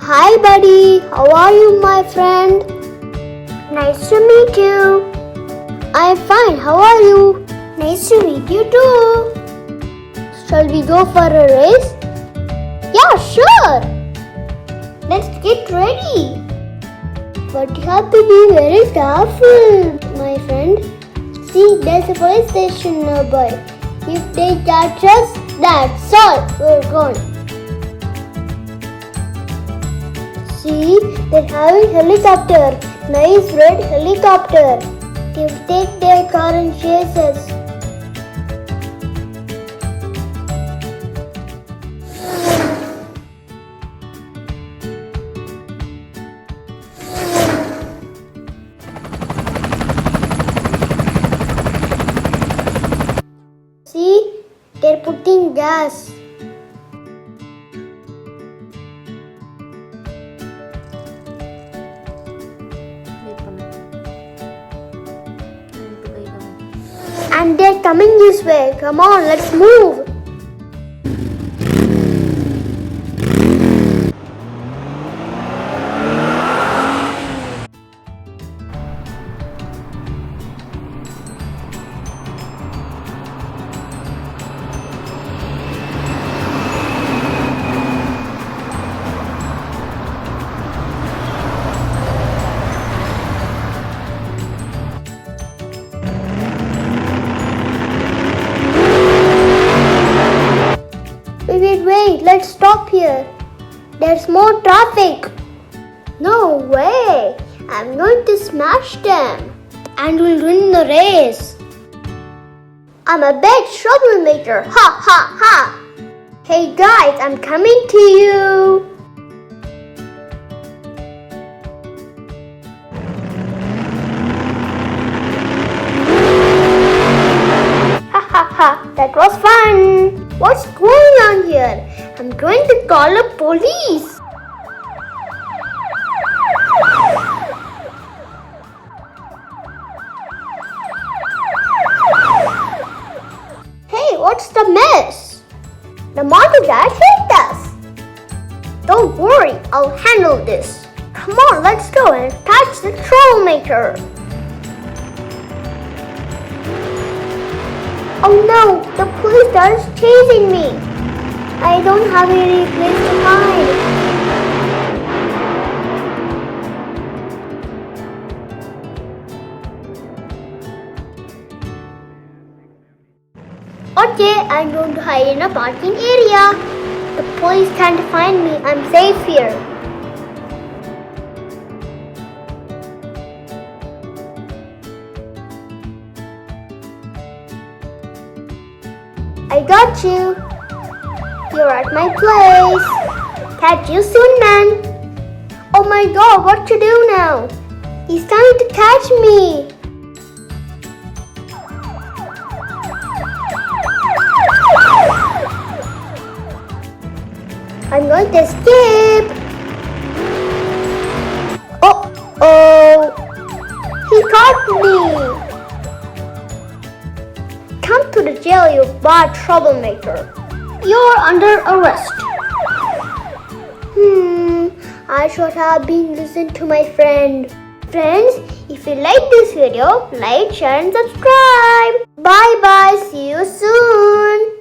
Hi buddy, how are you my friend? Nice to meet you. I'm fine, how are you? Nice to meet you too. Shall we go for a race? Yeah, sure. Let's get ready. But you have to be very careful, my friend. See, there's a police station nearby. If they catch us, that's all. We're gone. See, they're having helicopter. Nice red helicopter. They'll take their car and chase us. See, they're putting gas. And they're coming this way. Come on, let's move. Wait, let's stop here. There's more traffic. No way. I'm going to smash them and we'll win the race. I'm a big troublemaker. Ha ha ha. Hey guys, I'm coming to you. Ha ha ha. That was fun. What's going on here? I'm going to call the police. Hey, what's the mess? The monster guy hit us. Don't worry, I'll handle this. Come on, let's go and catch the troublemaker. Oh no, the police are chasing me. I don't have any place to hide. Okay, I'm going to hide in a parking area. The police can't find me. I'm safe here. I got you. You're at my place. Catch you soon, man. Oh my god, what to do now? He's trying to catch me. I'm going to escape. Oh, he caught me. Come to the jail, you bad troublemaker. You're under arrest. I should have been listened to my friend. Friends, if you like this video, like, share and subscribe. Bye bye. See you soon.